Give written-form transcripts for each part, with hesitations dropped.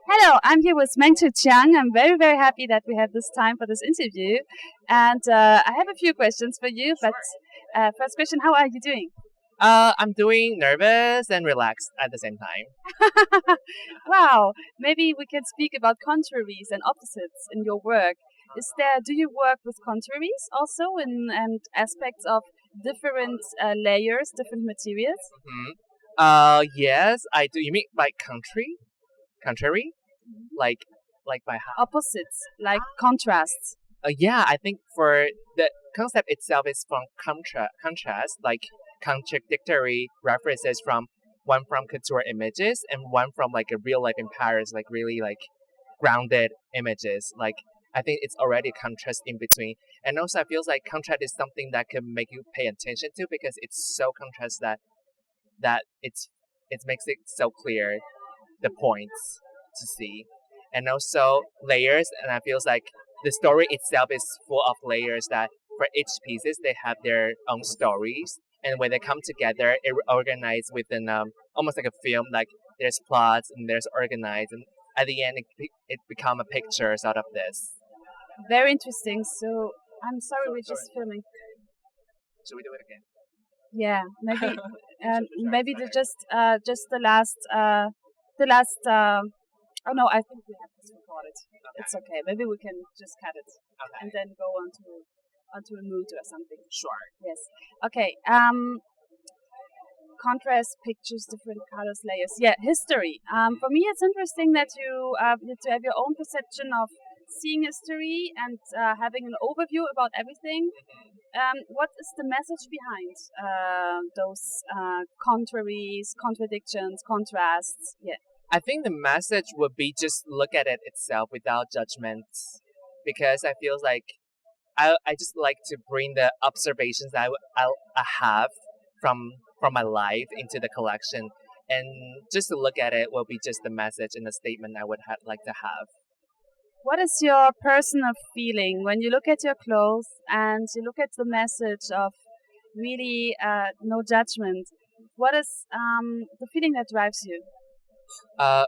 Hello, I'm here with Mengche Chiang. I'm very, very happy that we have this time for this interview. And I have a few questions for you. But first question, how are you doing? I'm doing nervous and relaxed at the same time. Wow, maybe we can speak about contraries and opposites in your work. Do you work with contraries also in and aspects of different layers, different materials? hmm yes, I do. You mean by country? Contrary? Like, like by how? Opposites, like contrasts. Yeah, I think for the concept itself is from contrast, like contradictory references from one from couture images and one from like a real life in Paris, like really like grounded images. Like I think it's already contrast in between, and also I feels like contrast is something that can make you pay attention to because it's so contrast that it makes it so clear the points to see, and also layers. And I feels like the story itself is full of layers that for each pieces they have their own stories, and when they come together, it organized within almost like a film. Like there's plots and there's organized, and at the end it become a pictures out of this. Very interesting. So I'm sorry, we're just filming. Should we do it again? Yeah, maybe maybe just the last oh no, I think we have this recorded. It's okay. Maybe we can just cut it and Okay. then go onto a mood or something. Sure. Yes. Okay. Contrast pictures, different colors, layers. Yeah, history. For me, it's interesting that you to have your own perception of seeing history and having an overview about everything. What is the message behind those contraries, contradictions, contrasts? Yeah. I think the message would be just look at it itself without judgment, because I feel like I just like to bring the observations I have from from my life into the collection, and just to look at it will be just the message and the statement I would like to have. What is your personal feeling when you look at your clothes and you look at the message of really no judgment? What is the feeling that drives you? Uh,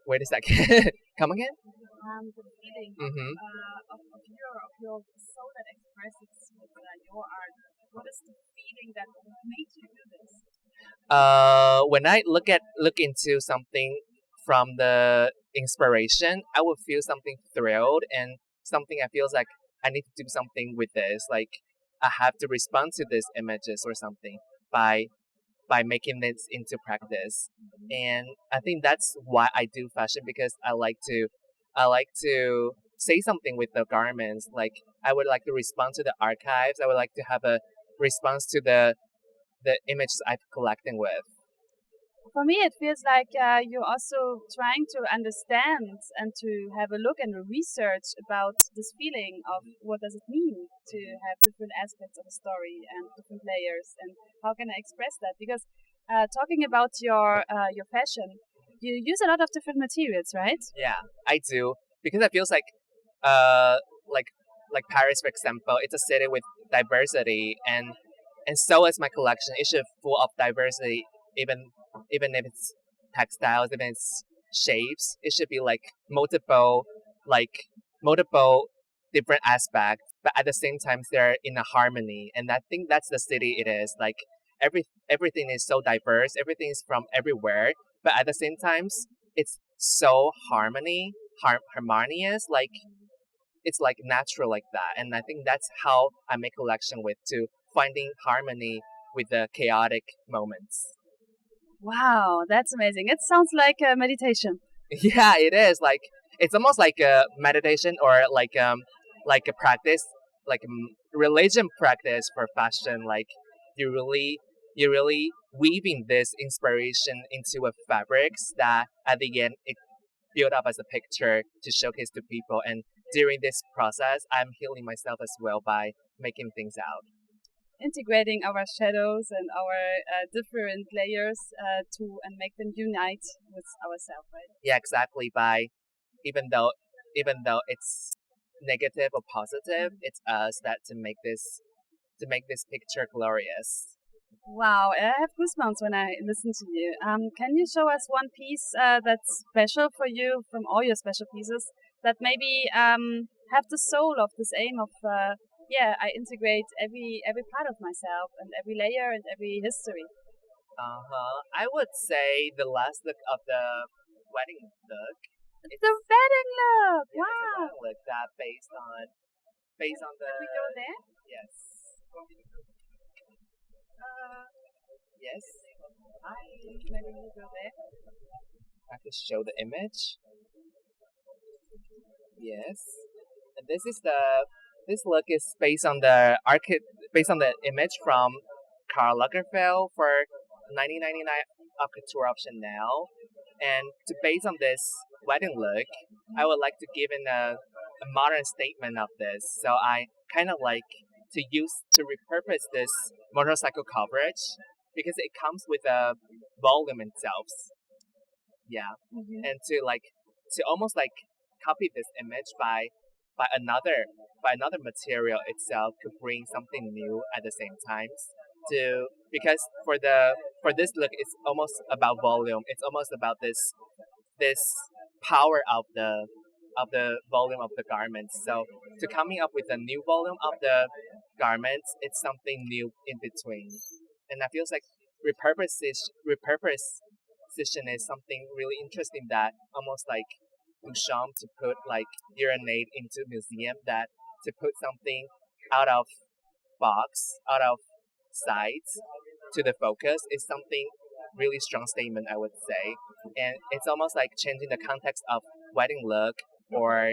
Wait a second. Come again? The feeling Mm-hmm. of your soul that expresses with your art. What is the feeling that makes you do this? When I look into something from the inspiration, I would feel something thrilled and something I feels like I need to do something with this. Like I have to respond to these images or something by by making this into practice. And I think that's why I do fashion, because I like to say something with the garments. Like I would like to respond to the archives. I would like to have a response to the images I'm collecting with. For me, it feels like you're also trying to understand and to have a look and a research about this feeling of what does it mean to have different aspects of a story and different layers, and how can I express that? Because talking about your fashion, you use a lot of different materials, right? Yeah, I do, because it feels uh like like Paris, for example, it's a city with diversity, and so is my collection. It's full of diversity, even even if it's textiles, even it's shapes. It should be like multiple different aspects, but at the same time they're in a harmony. And I think that's the city it is. Like everything is so diverse, everything is from everywhere, but at the same time it's so harmonious. Like it's like natural like that, and I think that's how I make collection with, to finding harmony with the chaotic moments. Wow, that's amazing. It sounds like a meditation. Yeah, it is like it's almost like a meditation, or like a practice, like religion practice for fashion. Like you really you really weaving this inspiration into a fabrics that at the end it build up as a picture to showcase to people. And during this process, I'm healing myself as well by making things out. Integrating our shadows and our different layers to and make them unite with ourselves, right? Yeah, exactly. By even though even though it's negative or positive, it's us that to make this picture glorious. Wow, I have goosebumps when I listen to you. Can you show us one piece that's special for you from all your special pieces that maybe have the soul of this aim of yeah, I integrate every part of myself and every layer and every history. Uh-huh. I would say the last look of the wedding look. It's the It's wedding look. yeah, it's a Wow. wedding look that based on the Can we go there? yes. Yes. Maybe we go there. I can show the image. Yes. And this look is based on the image from Karl Lagerfeld for 1999 of couture option now. And to base on this wedding look, I would like to give in a modern statement of this. So I kind of like to repurpose this motorcycle coverage because it comes with a volume itself. Yeah, Hmm. and to almost like copy this image by another by another material itself could bring something new at the same time to because for this look it's almost about volume, it's almost about this power of the volume of the garments. So to coming up with a new volume of the garments, it's something new in between. And I feels like repurposation is something really interesting that almost like Duchamp to put like urinate into museum that to put something out of box, out of sight to the focus is something really strong statement I would say. And it's almost like changing the context of wedding look or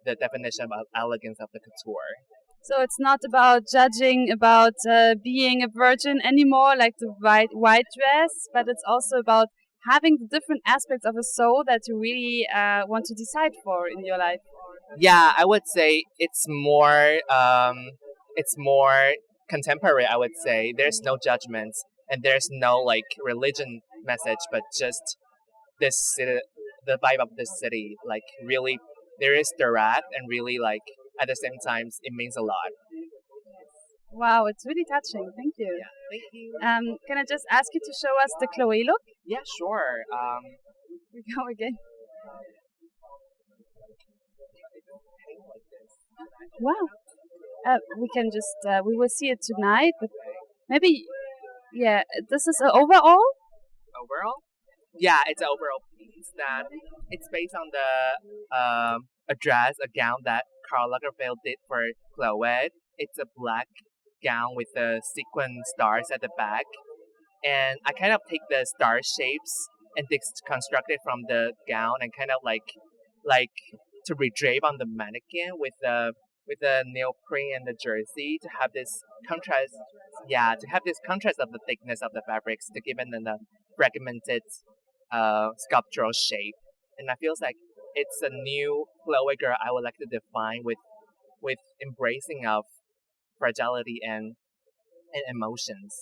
the definition of elegance of the couture. So it's not about judging about being a virgin anymore, like the white dress, but it's also about having the different aspects of a soul that you really want to decide for in your life. Yeah, I would say it's more contemporary. I would say there's no judgments and there's no like religion message, but just this city, the vibe of this city. Like really, there is direct and really like at the same time it means a lot. Wow, it's really touching. Thank you. Yeah, thank you. Can I just ask you to show us the Chloe look? Yeah, sure. We go again. Wow. We can just we will see it tonight, but maybe yeah. This is overall. Overall, yeah, it's an overall piece that it's based on the a dress, a gown that Karl Lagerfeld did for Chloe. It's a black gown with the sequin stars at the back, and I kind of take the star shapes and construct it from the gown and kind of like to redrape on the mannequin with the neoprene and the jersey to have this contrast. Yeah, to have this contrast of the thickness of the fabrics to give it a fragmented sculptural shape. And I feels like it's a new Chloe girl I would like to define with embracing of fragility and emotions,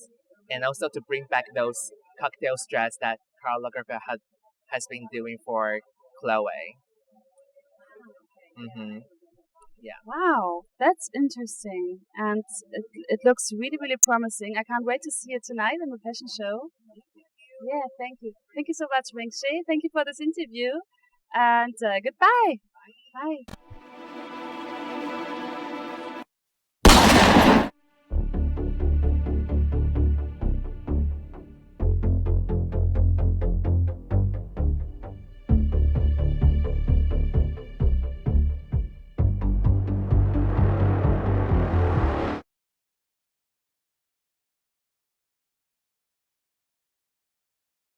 and also to bring back those cocktail stress that Karl Lagerfeld has been doing for Chloe. Mm-hmm. Yeah. Wow, that's interesting, and it looks really really promising. I can't wait to see it tonight in the fashion show. Yeah, thank you. Thank you so much, Mengche. Thank you for this interview, and goodbye. Bye.